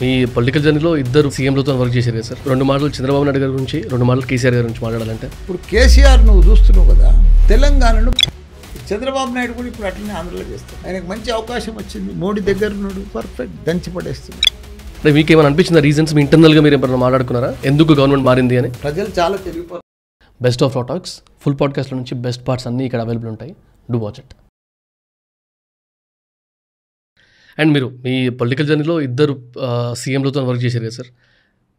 మీ political జర్నీలో ఇద్దరు సీఎంలతో work చేశారు కదా సార్. 2 మాటలు చంద్రబాబు నాయుడు గారి గురించి, 2 మాటలు కేసీఆర్ గారి గురించి మాట్లాడాలంటే, ఇప్పుడు కేసీఆర్ నువ్వు చూస్తున్నావు కదా, తెలంగాణను చంద్రబాబు నాయుడు కూడా ఇప్పుడు అట్లనే ఆంధ్రలో చేస్తాడు. ఆయనకు మంచి అవకాశం వచ్చింది, మోడీ దగ్గర ఉన్నాడు, పర్ఫెక్ట్ దంచి పడేస్తుంది. అంటే మీకు ఏమైనా అనిపించింది రీజన్స్ మీ ఇంటర్నల్గా మీరు ఏమైనా మాట్లాడుకున్నారా ఎందుకు గవర్నమెంట్ మారింది అని? ప్రజలు చాలా తెలియదు. Best of law talks full పాడ్కాస్ట్లో నుంచి బెస్ట్ పార్ట్స్ అన్నీ ఇక్కడ అవైలబుల్ ఉంటాయి. Do watch it. అండ్ మీరు మీ పొలిటికల్ జర్నీలో ఇద్దరు సీఎంలతో వర్క్ చేశారు కదా సార్.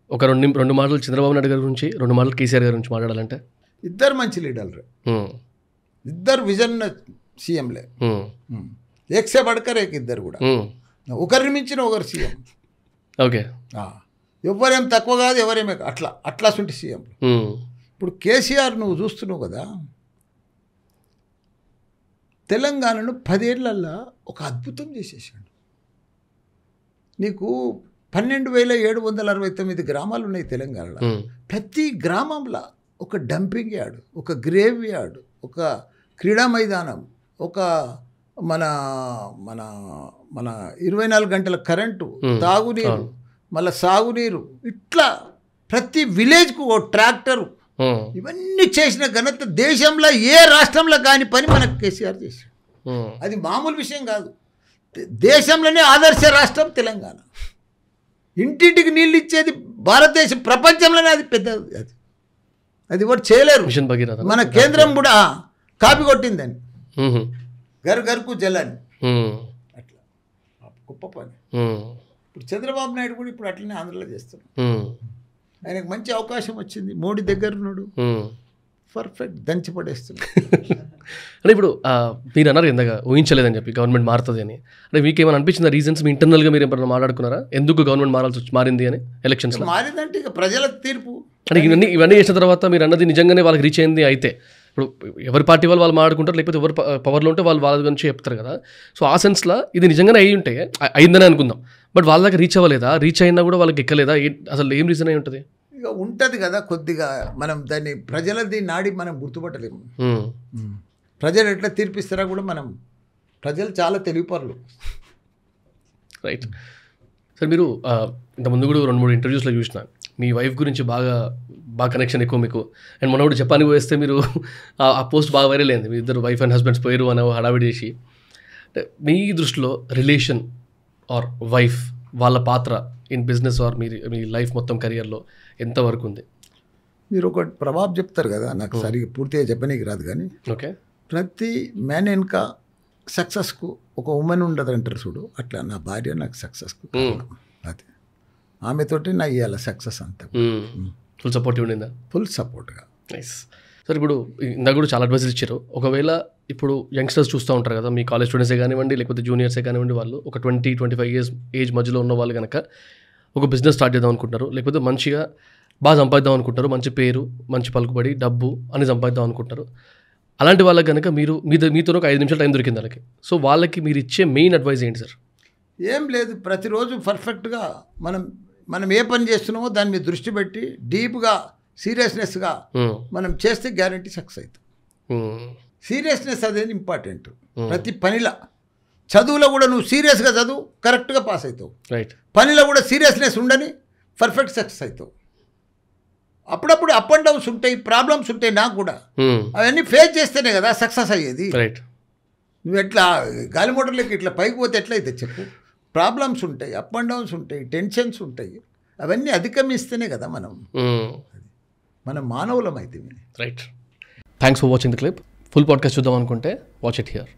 ఒక 2 మాటలు చంద్రబాబు నాయుడు గారి గురించి, 2 మాటలు కేసీఆర్ గారి గురించి మాట్లాడాలంటే, ఇద్దరు మంచి లీడర్లు, ఇద్దరు విజన్ సీఎంలే, ఏక్సే పడకర్ ఇద్దరు కూడా, ఒకరిని మించిన ఒకరు సీఎం. ఓకే, ఎవరేం తక్కువ కాదు, ఎవరేమే అట్లా సుంటి సీఎం. ఇప్పుడు కేసీఆర్ నువ్వు చూస్తున్నావు కదా, తెలంగాణను 10 ఏళ్లల్లో ఒక అద్భుతం చేసేసాడు. నీకు 12,769 గ్రామాలు ఉన్నాయి తెలంగాణలో. ప్రతి గ్రామంలో ఒక డంపింగ్ యార్డ్, ఒక గ్రేవ్ యార్డ్, ఒక క్రీడా మైదానం, ఒక మన మన మన 24 గంటల కరెంటు, తాగునీరు, మళ్ళీ సాగునీరు, ఇట్లా ప్రతి విలేజ్కు ఓ ట్రాక్టరు, ఇవన్నీ చేసిన ఘనత దేశంలో ఏ రాష్ట్రంలో కాని పని మనకు కేసీఆర్ చేశాడు. అది మామూలు విషయం కాదు. దేశంలోనే ఆదర్శ రాష్ట్రం తెలంగాణ. ఇంటింటికి నీళ్ళు ఇచ్చేది భారతదేశం, ప్రపంచంలోనే అది పెద్దది. అది కూడా చేయలేరు. మన కేంద్రం కూడా కాపీ కొట్టిందని, గర్కు జలని, అట్లా గొప్ప పని. ఇప్పుడు చంద్రబాబు నాయుడు కూడా ఇప్పుడు అట్లనే ఆంధ్రలో చేస్తున్నాడు. ఆయనకు మంచి అవకాశం వచ్చింది, మోడీ దగ్గర ఉన్నాడు, పర్ఫెక్ట్ దంచి పడేస్తున్నాడు. అంటే ఇప్పుడు మీరు అన్నారు ఇందాక ఊహించలేదని చెప్పి గవర్నమెంట్ మారుతుంది అని. అంటే మీకు ఏమైనా అనిపించింది రీజన్స్ మీ ఇంటర్నల్గా మీరు ఏమైనా మాట్లాడుకున్నారా ఎందుకు గవర్నమెంట్ మారింది అని? ఎలక్షన్స్లో మారిందంటే ఇక ప్రజల తీర్పు. అంటే ఇవన్నీ చేసిన తర్వాత మీరు అన్నది నిజంగానే వాళ్ళకి రీచ్ అయింది అయితే, ఇప్పుడు ఎవరి పార్టీ వాళ్ళు మాట్లాడుకుంటారు, లేకపోతే ఎవరు పవర్లో ఉంటే వాళ్ళ గురించి చెప్తారు కదా. సో ఆ సెన్స్లో ఇది నిజంగానే అయిందని అనుకుందాం. బట్ వాళ్ళ దగ్గర రీచ్ అవ్వలేదా? రీచ్ అయినా కూడా వాళ్ళకి ఎక్కలేదా? అసలు ఏం రీజన్ అయి ఉంటుంది? ఇక ఉంటుంది కదా, కొద్దిగా మనం దాన్ని ప్రజలది నాడి మనం గుర్తుపట్టలేము. ప్రజలు ఎట్లా తీర్పిస్తారా కూడా ప్రజలు చాలా తెలివిపరులు. రైట్ సార్, మీరు ఇంతకుముందు కూడా 2-3 ఇంటర్వ్యూస్లో చూసిన మీ వైఫ్ గురించి బాగా కనెక్షన్ ఎక్కువ మీకు. అండ్ మొన్న కూడా జపాన్కి పోస్తే మీరు ఆ పోస్ట్ బాగా వైరల్ అయింది, మీ ఇద్దరు వైఫ్ అండ్ హస్బెండ్స్ పోయారు అని హడావిడి చేసి. అంటే మీ దృష్టిలో రిలేషన్ ఆర్ వైఫ్ వాళ్ళ పాత్ర in business are me life మొత్తం కెరియర్లో ఎంతవరకు ఉంది? మీరు ఒక ప్రభావం చెప్తారు కదా, నాకు సరిగ్గా పూర్తిగా చెప్పనీకి రాదు కానీ, ఓకే, ప్రతి మ్యాన్ వెనుక సక్సెస్కు ఒక ఉమెన్ ఉండదు అంటారు చూడు, అట్లా నా భార్య నాకు సక్సెస్కు అది. ఆమెతోటి నా ఇవాళ సక్సెస్ అంతా ఫుల్ సపోర్ట్ ఉండిందా? ఫుల్ సపోర్ట్గా. Nice sir. ఇప్పుడు ఇందాక కూడా చాలా అడ్వైజెస్ ఇచ్చారు. ఒకవేళ ఇప్పుడు యంగ్స్టర్స్ చూస్తూ ఉంటారు కదా, మీ కాలేజ్ స్టూడెంట్సే కానివ్వండి, లేకపోతే జూనియర్సే కానివ్వండి, వాళ్ళు ఒక 20-25 ఇయర్స్ ఏజ్ మధ్యలో ఉన్న వాళ్ళు కనుక ఒక బిజినెస్ స్టార్ట్ చేద్దాం అనుకుంటారు, లేకపోతే మంచిగా బాగా సంపాదిద్దాం అనుకుంటారు, మంచి పేరు, మంచి పలుకుబడి, డబ్బు అని సంపాదిద్దాం అనుకుంటారు. అలాంటి వాళ్ళకి కనుక మీతో ఒక 5 నిమిషాలు టైం దొరికింది వాళ్ళకి, సో వాళ్ళకి మీరు ఇచ్చే మెయిన్ అడ్వైజ్ ఏంటి సార్? ఏం లేదు, ప్రతిరోజు పర్ఫెక్ట్గా మనం ఏ పని చేస్తున్నామో దాని మీద దృష్టి పెట్టి డీప్గా సీరియస్నెస్గా మనం చేస్తే గ్యారంటీ సక్సెస్ అవుతాం. సీరియస్నెస్ అనేది ఇంపార్టెంట్ ప్రతి పనిలో. చదువులో కూడా నువ్వు సీరియస్గా చదువు, కరెక్ట్గా పాస్ అవుతావు. రైట్. పనిలో కూడా సీరియస్నెస్ ఉండని పర్ఫెక్ట్ సక్సెస్ అవుతావు. అప్పుడప్పుడు అప్ అండ్ డౌన్స్ ఉంటాయి, ప్రాబ్లమ్స్ ఉంటాయి, నాకు కూడా అవన్నీ ఫేస్ చేస్తేనే కదా సక్సెస్ అయ్యేది. రైట్. నువ్వు ఎట్లా గాలి మోటార్లకి ఇట్లా పైకి పోతే ఎట్లయితే చెప్పు. ప్రాబ్లమ్స్ ఉంటాయి, అప్ అండ్ డౌన్స్ ఉంటాయి, టెన్షన్స్ ఉంటాయి, అవన్నీ అధిగమిస్తేనే కదా మనం మానవులం అయితే. Right. Thanks for watching the clip. Full podcast చూద్దాం అనుకుంటే వాచ్ ఇట్ హియర్.